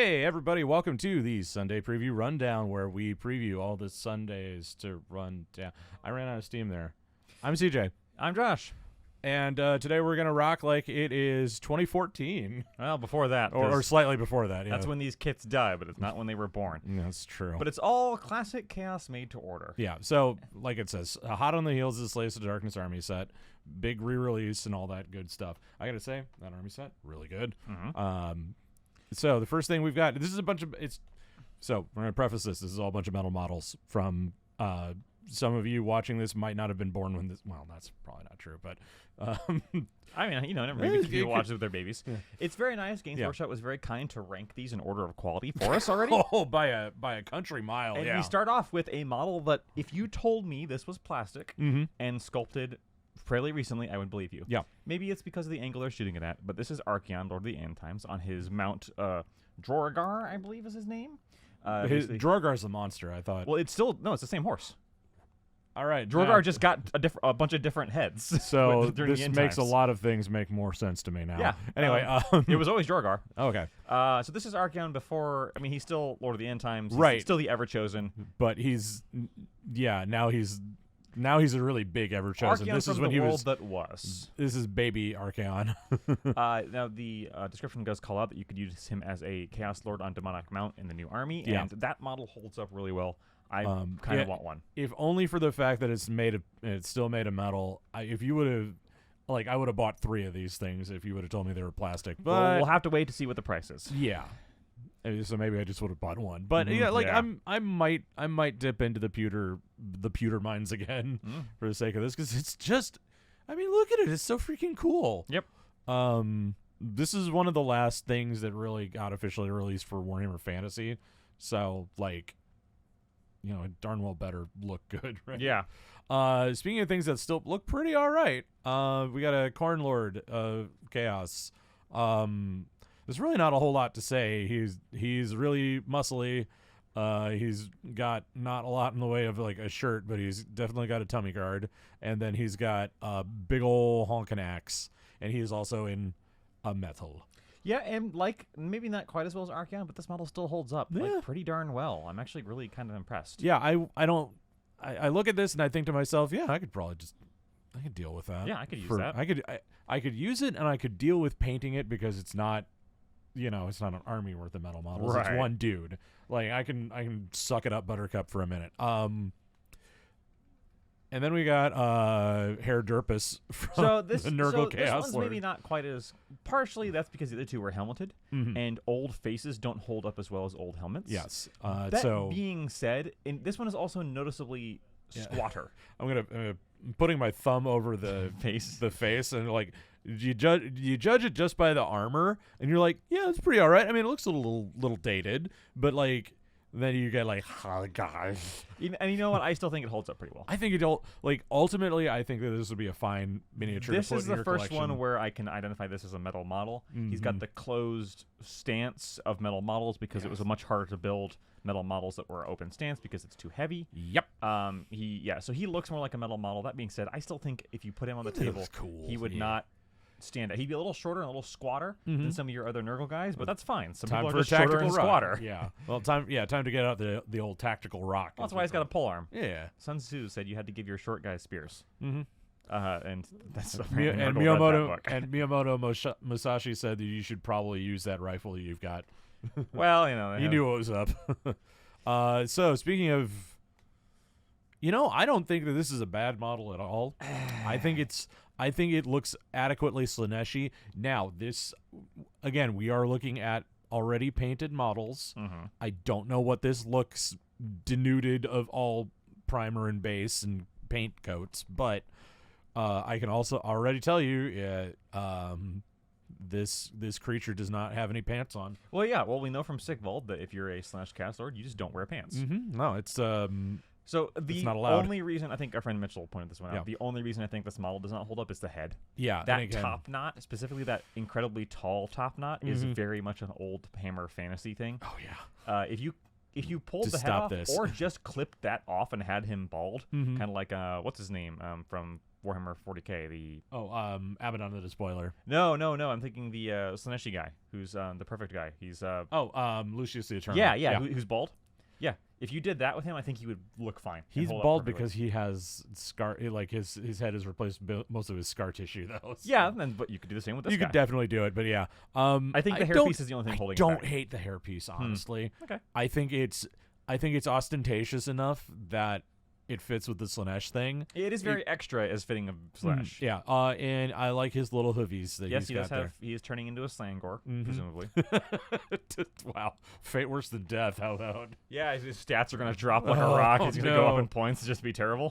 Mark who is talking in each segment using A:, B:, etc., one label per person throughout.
A: Hey, everybody, welcome to the Sunday Preview Rundown, where we preview all the Sundays to run down. I ran out of steam there. I'm CJ.
B: I'm Josh.
A: And today we're going to rock like it is 2014.
B: Well, before that.
A: Or slightly before that.
B: That's when these kits die, but it's not when they were born.
A: That's true.
B: But it's all classic Chaos made to order.
A: Yeah, so like it says, hot on the heels of the Slaves of Darkness Army set, big re-release and all that good stuff. I got to say, that army set, really good.
B: Mm-hmm.
A: So the first thing we've got, this is a bunch of, so we're going to preface this. This is all a bunch of metal models from, some of you watching this might not have been born when this, well, that's probably not true, but,
B: I mean, maybe people watch it with their babies.
A: Yeah.
B: It's very nice. Games
A: Yeah.
B: Workshop was very kind to rank these in order of quality for us already.
A: Oh, by a country mile,
B: And
A: yeah.
B: we start off with a model that if you told me this was plastic
A: Mm-hmm.
B: and sculpted fairly recently, I would believe you.
A: Yeah.
B: Maybe it's because of the angle they're shooting it at, but this is Archaon, Lord of the End Times, on his Mount Droragar, I believe is his name.
A: Drogar's the monster, I thought.
B: Well, it's the same horse.
A: All right.
B: Drogar just got a bunch of different heads.
A: So
B: during the
A: this
B: end
A: makes a
B: times.
A: lot of things make more sense to me now.
B: Yeah.
A: Anyway,
B: It was always Drogar.
A: okay.
B: So this is Archaon before. I mean, he's still Lord of the End Times. He's
A: Right.
B: still the Everchosen.
A: But now he's a really big ever chosen.
B: Archaon
A: This
B: from
A: is when
B: the
A: he
B: world
A: was.
B: that was.
A: This is baby Archaon.
B: Now the description does call out that you could use him as a Chaos Lord on Demonic Mount in the new army,
A: Yeah.
B: and that model holds up really well. I kind
A: yeah,
B: of want one.
A: If only for the fact that it's still made of metal. If you would have, I would have bought 3 of these things if you would have told me they were plastic. But
B: Well, we'll have to wait to see what the price is.
A: yeah. So maybe I just would have bought one. But
B: Mhm,
A: yeah,
B: yeah.
A: I might dip into the pewter mines again for the sake of this, because it's just, I mean, look at it. It's so freaking cool.
B: Yep.
A: This is one of the last things that really got officially released for Warhammer Fantasy. So it darn well better look good, right?
B: Yeah.
A: Speaking of things that still look pretty all right, we got a Khorne Lord of Chaos. There's really not a whole lot to say. He's really muscly. He's got not a lot in the way of a shirt, but he's definitely got a tummy guard, and then he's got a big ol' honkin' axe, and he's also in a metal.
B: Yeah, and maybe not quite as well as Archaon, but this model still holds up pretty darn well. I'm actually really kind of impressed.
A: Yeah, I look at this and I think to myself, yeah, I could deal with that.
B: Yeah, I could use that.
A: I could use it, and I could deal with painting it because it's not, it's not an army worth of metal models.
B: Right.
A: It's one dude. I can suck it up, Buttercup, for a minute. And then we got Herr Durpus from the Nurgle Chaos
B: this one's
A: Lord.
B: maybe not quite as. Partially, that's because the other two were helmeted, and old faces don't hold up as well as old helmets.
A: Yes.
B: That being said, this one is also noticeably squatter.
A: I'm putting my thumb over the face, and you judge it just by the armor, and you're like, yeah, it's pretty all right. I mean, it looks a little dated, but then you get oh god.
B: And you know what? I still think it holds up pretty well.
A: I think ultimately, I think that this would be a fine miniature.
B: This
A: to put
B: is
A: in
B: the
A: your
B: first
A: collection.
B: one where I can identify this as a metal model. He's got the closed stance of metal models because it was much harder to build metal models that were open stance because it's too heavy.
A: Yep.
B: So he looks more like a metal model. That being said, I still think if you put him on the table,
A: cool.
B: he would not stand out. He'd be a little shorter and a little squatter than some of your other Nurgle guys, but that's fine. Some
A: Time
B: people
A: for
B: are
A: a
B: just shorter
A: tactical
B: and
A: rock.
B: squatter.
A: Yeah. Well, time to get out the old tactical rock.
B: Well, that's why he's got a pole arm.
A: Yeah.
B: Sun Tzu said you had to give your short guys spears.
A: Mm-hmm.
B: And that's
A: Miyamoto Musashi said that you should probably use that rifle you've got.
B: Well,
A: He knew what was up. So speaking of, I don't think that this is a bad model at all. I think it looks adequately Slaaneshi. Now, this, again, we are looking at already painted models. I don't know what this looks denuded of all primer and base and paint coats, but I can also already tell you this creature does not have any pants on.
B: Well, yeah. Well, we know from Sigvald that if you're a Slaanesh Chaos Lord, you just don't wear pants.
A: No, it's
B: So the
A: not allowed.
B: only reason, I think our friend Mitchell pointed this one out,
A: Yeah.
B: the only reason I think this model does not hold up is the head.
A: yeah.
B: That
A: and again,
B: top knot, specifically that incredibly tall top knot, is very much an old Hammer fantasy thing.
A: Oh yeah.
B: If you pulled
A: To
B: the head
A: stop
B: off,
A: this.
B: or just clipped that off and had him bald, kind of like what's his name from Warhammer 40k. The
A: Abaddon the Despoiler.
B: no. I'm thinking the Slaaneshi guy, who's the perfect guy. He's
A: Lucius the Eternal.
B: yeah. Who's bald? Yeah. If you did that with him, I think he would look fine. and
A: He's
B: hold up
A: bald
B: perfectly.
A: because he has scar. Like his head has replaced most of his scar tissue, though. So
B: Yeah, but you could do the same with this
A: you
B: guy.
A: could definitely do it, but yeah.
B: I think the hairpiece is the only thing holding
A: I
B: it
A: don't
B: back.
A: hate the hairpiece, honestly.
B: Okay.
A: I think it's ostentatious enough that it fits with the Slaanesh thing.
B: It is very extra as fitting a Slash.
A: Yeah. And I like his little hoovies that
B: Yes,
A: he's
B: he
A: got
B: does
A: there.
B: have. He is turning into a Slangor,
A: Mhm.
B: presumably.
A: Wow, fate worse than death. How about?
B: Yeah, his stats are gonna drop like a
A: Oh,
B: rock. He's gonna go up
A: no.
B: in points. It's just be terrible.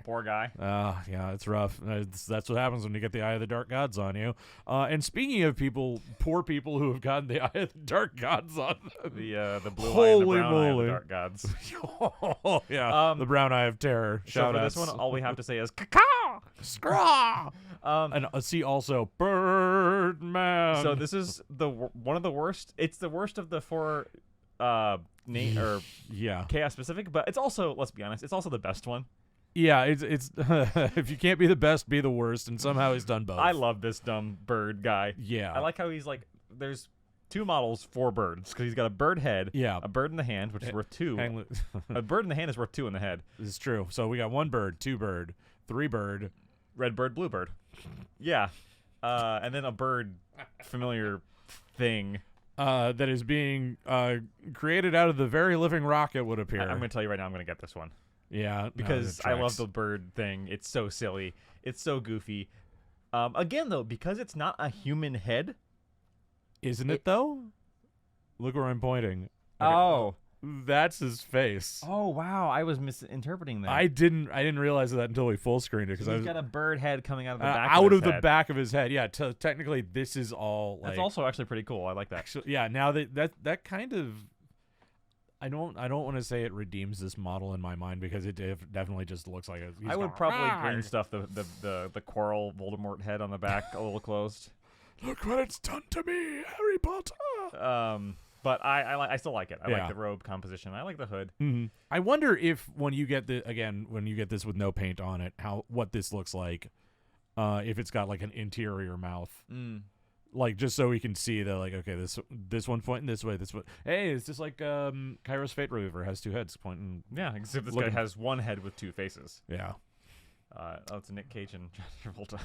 B: Poor guy.
A: Yeah, it's rough. That's what happens when you get the Eye of the Dark Gods on you. And speaking of poor people who have gotten the Eye of the Dark Gods on them.
B: The blue eye and the
A: Holy
B: brown eye of the
A: moly.
B: dark gods.
A: Oh, yeah, the Brown Eye of Terror.
B: So
A: Shout
B: for
A: out.
B: this one, all we have to say is caw.
A: Scraw!
B: Um,
A: And see also Birdman.
B: so this is one of the worst. It's the worst of the four name or
A: yeah,
B: chaos specific, but it's also, let's be honest, it's also the best one.
A: yeah. It's if you can't be the best, be the worst, and somehow he's done both.
B: I love this dumb bird guy.
A: Yeah,
B: I like how he's like, there's two models for birds because he's got a bird head,
A: Yeah.
B: a bird in the hand, which is worth 2.
A: Hang
B: A bird in the hand is worth 2 in the head.
A: This is true. So we got 1 bird, 2 bird, 3 bird.
B: Red bird, blue bird. Yeah. And then a bird familiar thing.
A: That is being created out of the very living rock, it would appear.
B: I'm going to tell you right now, I'm going to get this one.
A: Yeah,
B: Because
A: it
B: I love
A: tracks.
B: the bird thing. It's so silly. It's so goofy. Again, though, because it's not a human head.
A: Isn't it though? Look where I'm pointing.
B: Oh.
A: That's his face.
B: Oh, wow. I was misinterpreting that.
A: I didn't realize that until we full screened it because I
B: He's
A: was
B: got a bird head coming out of the back
A: out
B: of his
A: of the
B: head.
A: back of his head. Yeah, technically this is all like
B: That's also actually pretty cool. I like that.
A: actually, yeah. Now that kind of I don't want to say it redeems this model in my mind because it definitely just looks like
B: I would probably green stuff the Quirrell Voldemort head on the back a little closed.
A: Look what it's done to me, Harry Potter.
B: But I still like it. I
A: Yeah.
B: like the robe composition. I like the hood.
A: Mm-hmm. I wonder if when you get this with no paint on it, what this looks like, if it's got like an interior mouth, like just so we can see that like okay this one's pointing this way, this one. Hey, it's just like Kairos Fate Remover has 2 heads pointing.
B: Yeah, except this
A: Looking-
B: guy has one head with 2 faces.
A: Yeah.
B: It's Nick Cage and John Travolta.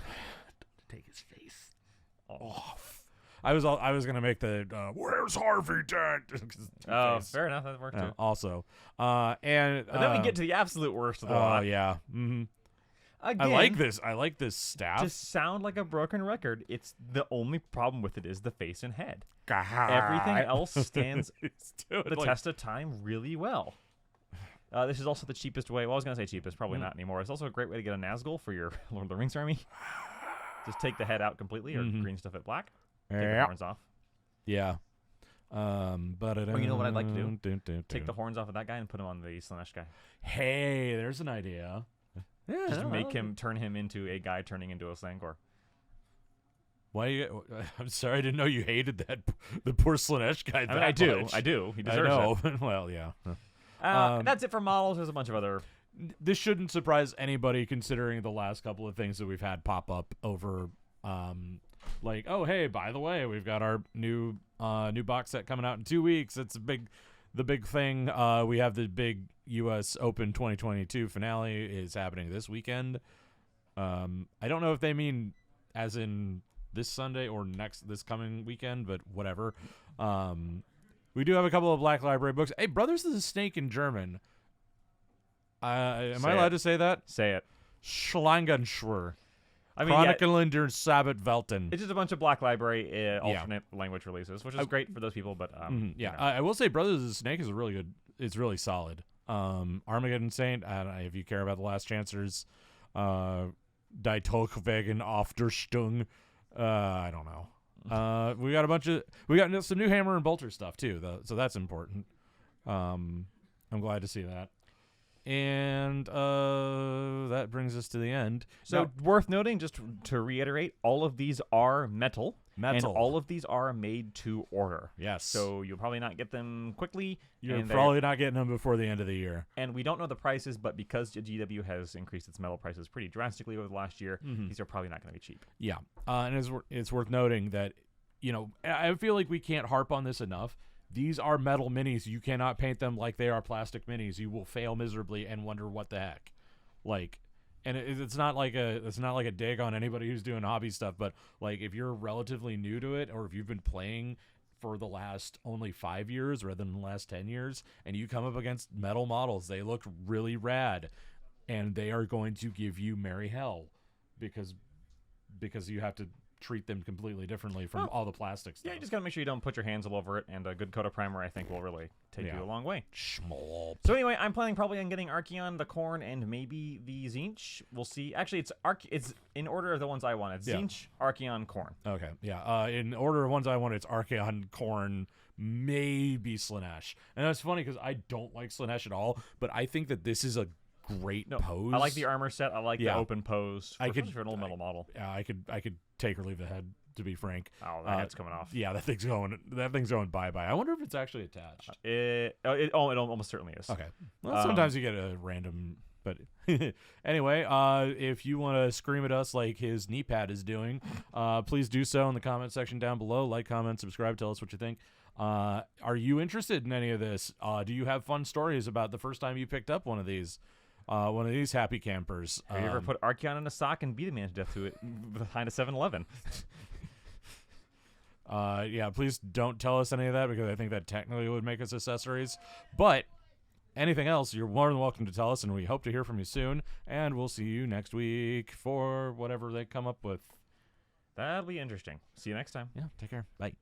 A: Take his face
B: Oh,
A: off. I was gonna make the where's Harvey dead? 'Cause face.
B: fair enough. That worked
A: Yeah,
B: too.
A: also, and
B: But then we get to the absolute worst of the
A: oh
B: lot.
A: yeah. Mm-hmm.
B: Again,
A: I like this staff.
B: to sound like a broken record, it's the only problem with it is the face and head. Everything else stands the test of time really well. This is also the cheapest way. Well, I was going to say cheapest, probably not anymore. It's also a great way to get a Nazgul for your Lord of the Rings army. Just take the head out completely or green stuff it black. Take the
A: Yeah.
B: horns off.
A: Yeah. But
B: Or you know what I'd like to do? Take the horns off of that guy and put him on the Slaanesh guy.
A: Hey, there's an idea. Yeah,
B: Just
A: I
B: make
A: like
B: him
A: it.
B: turn him into a guy turning into a Slangor.
A: Why? I'm sorry, I didn't know you hated the poor Slaanesh guy.
B: I mean,
A: that
B: I do.
A: much.
B: I do. He
A: I
B: deserves
A: know.
B: it.
A: Well, yeah.
B: That's it for models. There's a bunch of other.
A: This shouldn't surprise anybody considering the last couple of things that we've had pop up over like, oh hey, by the way, we've got our new box set coming out in 2 weeks. It's the big thing. We have the big US Open 2022 finale is happening this weekend. I don't know if they mean as in this Sunday or this coming weekend, but whatever. We do have a couple of Black Library books. Hey, Brothers of the Snake in German. Am
B: Say
A: I allowed
B: it.
A: to say that?
B: Say it.
A: Schlangenschwur.
B: I mean, yeah,
A: Chronicle der Sabbatwelten.
B: it's just a bunch of Black Library alternate language releases, which is great for those people. But
A: Yeah,
B: you know.
A: I will say Brothers of the Snake is really good. It's really solid. Armageddon Saint. I don't know if you care about the Last Chancers. Die Tolkwegen auf der Stung. I don't know. We got some new Hammer and Bolter stuff too, though, so that's important. I'm glad to see that. And that brings us to the end.
B: So worth noting, just to reiterate, all of these are metal. And all of these are made to order.
A: Yes.
B: So you'll probably not get them quickly.
A: You're probably not getting them before the end of the year.
B: And we don't know the prices, but because GW has increased its metal prices pretty drastically over the last year, these are probably not going to be cheap.
A: Yeah. And it's worth noting that, I feel like we can't harp on this enough. These are metal minis. You cannot paint them like they are plastic minis. You will fail miserably and wonder what the heck. And it's not like a dig on anybody who's doing hobby stuff, but like if you're relatively new to it, or if you've been playing for the last only 5 years rather than the last 10 years, and you come up against metal models, they look really rad, and they are going to give you merry hell because you have to treat them completely differently from all the plastic stuff.
B: Yeah, you just gotta make sure you don't put your hands all over it, and a good coat of primer, I think, will really take you a long way.
A: Schmolp.
B: So anyway, I'm planning probably on getting Archeon, the Khorne, and maybe the Tzeentch. We'll see. Actually, it's in order of the ones I wanted. Tzeentch, Archeon, Khorne.
A: Okay, yeah. In order of ones I wanted, it's Archeon, Khorne, maybe Slaanesh. And that's funny because I don't like Slaanesh at all, but I think that this is a great pose.
B: I like the armor set. I like the open pose. For an old metal model.
A: Yeah, I could take or leave the head, to be frank.
B: Oh, the head's coming off.
A: Yeah, that thing's going bye-bye. I wonder if it's actually attached.
B: It almost certainly is.
A: Okay. Well, sometimes you get a random, but anyway, if you want to scream at us like his knee pad is doing, please do so in the comment section down below. Like, comment, subscribe, tell us what you think. Are you interested in any of this? Do you have fun stories about the first time you picked up one of these happy campers?
B: Have you ever put Archeon in a sock and beat a man to death to it behind a 7-Eleven?
A: Yeah, please don't tell us any of that, because I think that technically would make us accessories. But anything else, you're more than welcome to tell us, and we hope to hear from you soon. And we'll see you next week for whatever they come up with.
B: That'll be interesting. See you next time.
A: Yeah, take care. Bye.